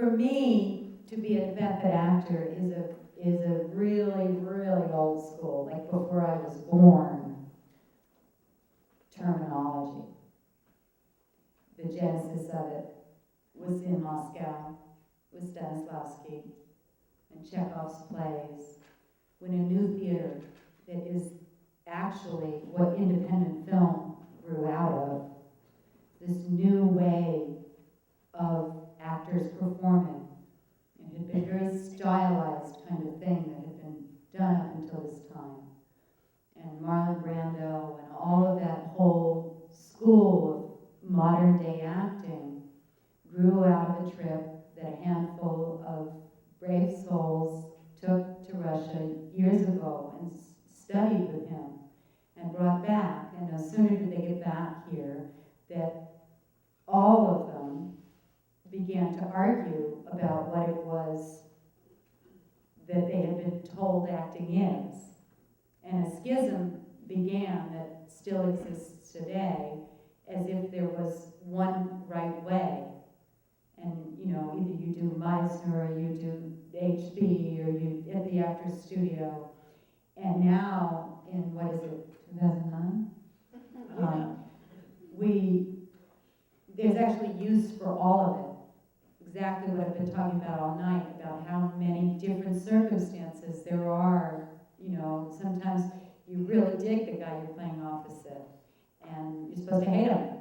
For me, to be a method actor is a really, really old school, like before I was born, terminology. The genesis of it was in Moscow with Stanislavski and Chekhov's plays, when a new theater that is actually what independent film grew out of, this new way of actors performing. It had been a very stylized kind of thing that had been done up until this time. And Marlon Brando and all of that whole school of modern day acting grew out of a trip that a handful of brave souls took to Russia years ago and studied with him and brought back. And no sooner did they get back here that all of them began to argue about what it was that they had been told acting is. And a schism began that still exists today, as if there was one right way. And, you know, either you do Meisner or you do HB or you at the Actors Studio. And now, in what is it, 2009? There's actually use for all of it. Exactly what I've been talking about all night, about how many different circumstances there are. You know, sometimes you really dig the guy you're playing opposite, and you're supposed to hate him.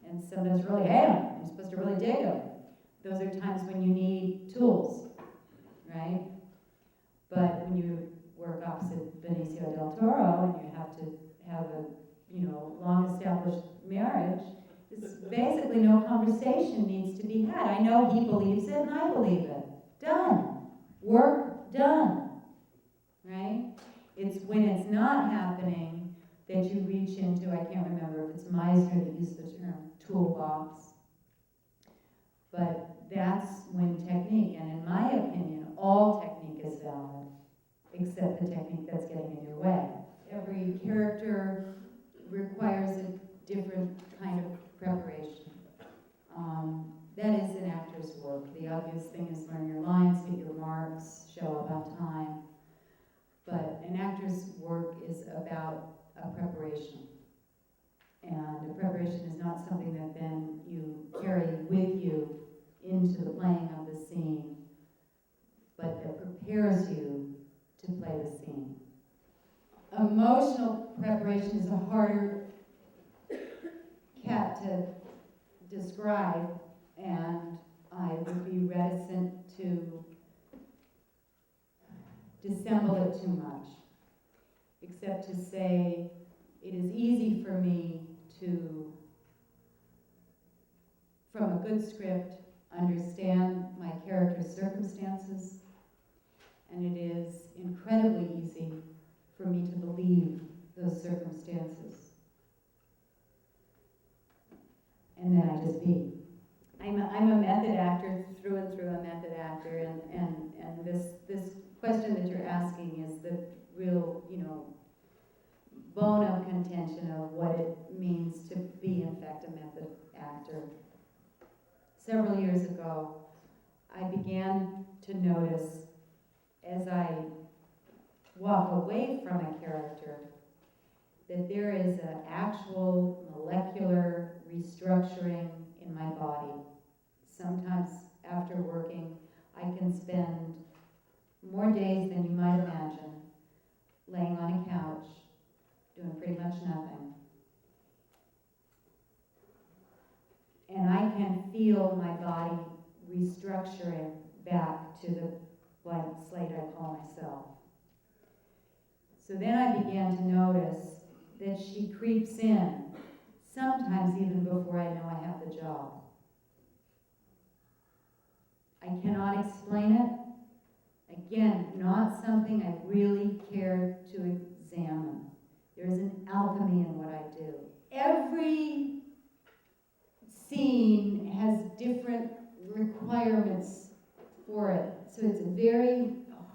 And sometimes really hate him, you're supposed to really dig him. Those are times when you need tools, right? But when you work opposite Benicio del Toro and you have to have a, you know, long-established marriage, it's basically no conversation needs to be had. I know he believes it and I believe it. Done. Work done. Right? It's when it's not happening that you reach into, I can't remember if it's Meisner that used the term toolbox, but that's when technique, and in my opinion, all technique is valid, except the technique that's getting in your way. Every character requires a different kind of preparation. That is an actor's work. The obvious thing is learn your lines, hit your marks, show up on time. But an actor's work is about a preparation. And a preparation is not something that then you carry with you into the playing of the scene, but that prepares you to play the scene. Emotional preparation is a harder cat to describe, and I would be reticent to dissemble it too much, except to say it is easy for me to, from a good script, understand my character's circumstances, and it is incredibly easy for me to believe those circumstances. And then I just be. I'm a method actor through and through, a method actor, and this question that you're asking is the real, you know, bone of contention of what it means to be, in fact, a method actor. Several years ago, I began to notice, as I walk away from a character, that there is an actual molecular restructuring in my body. Sometimes after working, I can spend more days than you might imagine laying on a couch, doing pretty much nothing. And I can feel my body restructuring back to the blank slate I call myself. So then I began to notice that she creeps in, sometimes even before I know I have the job. I cannot explain it. Again, not something I really care to examine. There's an alchemy in what I do. Every scene has different requirements for it. So it's very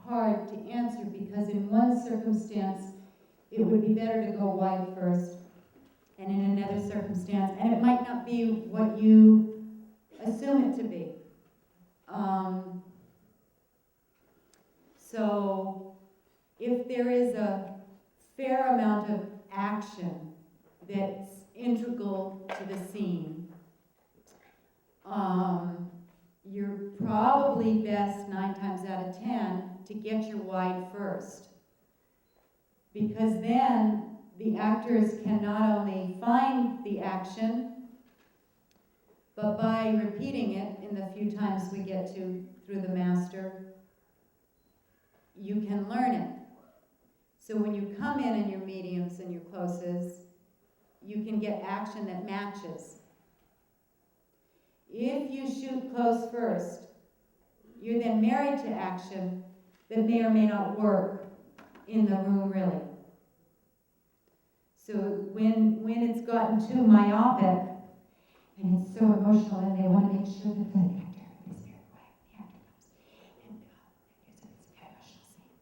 hard to answer, because in one circumstance, it would be better to go wide first, and in another circumstance, and it might not be what you assume it to be. So if there is a fair amount of action that's integral to the scene, you're probably best 9 times out of 10 to get your wide first. Because then the actors can not only find the action, but by repeating it in the few times we get to through the master, you can learn it. So when you come in your mediums and your closes, you can get action that matches. If you shoot close first, you're then married to action that may or may not work in the room really. So when it's gotten too myopic, and it's so emotional, and they want to make sure that the actor is very quiet when the actor comes, and it's a very emotional scene.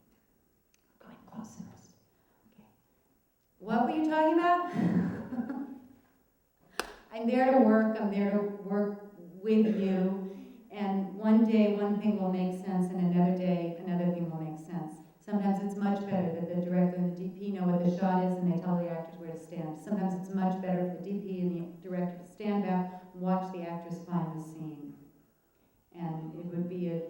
We're going close first. Okay. What were you talking about? I'm there to work. I'm there to work with you, and one day one thing will make sense, and another day another thing will make sense. Sometimes it's much better that the director and the DP know what the shot is and they tell the actors where to stand. Sometimes it's much better for the DP and the director to stand back and watch the actors find the scene. And it would be a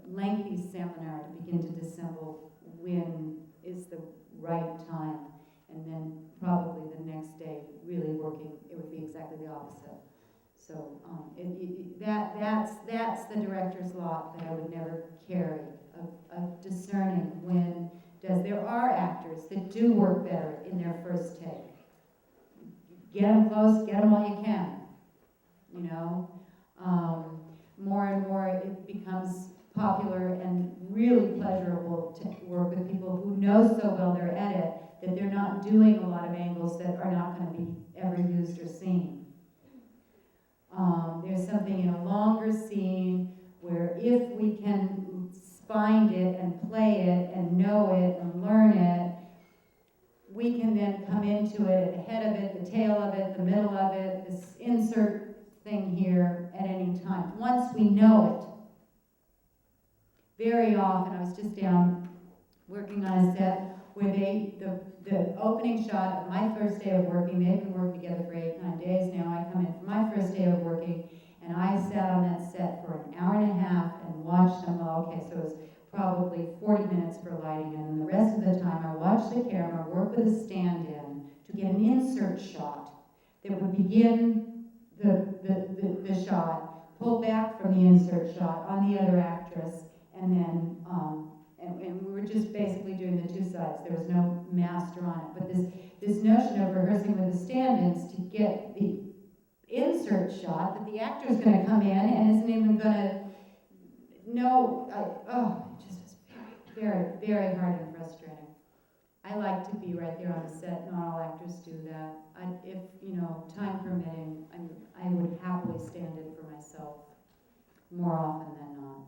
lengthy seminar to begin to dissemble when is the right time, and then probably the next day really working, it would be exactly the opposite. So that's the director's lot that I would never carry, of discerning when there are actors that do work better in their first take. Get them close, get them while you can, you know. More and more it becomes popular and really pleasurable to work with people who know so well they're at it that they're not doing a lot of angles that are not going to be ever used or seen. There's something in a longer scene where if we can find it and play it and know it and learn it, we can then come into it at the head of it, the tail of it, the middle of it, this insert thing here at any time. Once we know it, very often, I was just down working on a set where the opening shot of my first day of working, they've been working together for 8-9 days now. I come in for my first day of working, and I sat on that set for an hour and a half and watched them. Okay, so it was probably 40 minutes for lighting, and then the rest of the time I watched the camera work with a stand-in to get an insert shot that would begin the shot, pull back from the insert shot on the other actress, and then and we were just basically doing the two sides. There was no master on it. But this notion of rehearsing with the stand-ins to get the insert shot that the actor's going to come in and isn't even going to know. It just was very, very, very hard and frustrating. I like to be right there on the set. Not all actors do that. If time permitting, I would happily stand in for myself more often than not.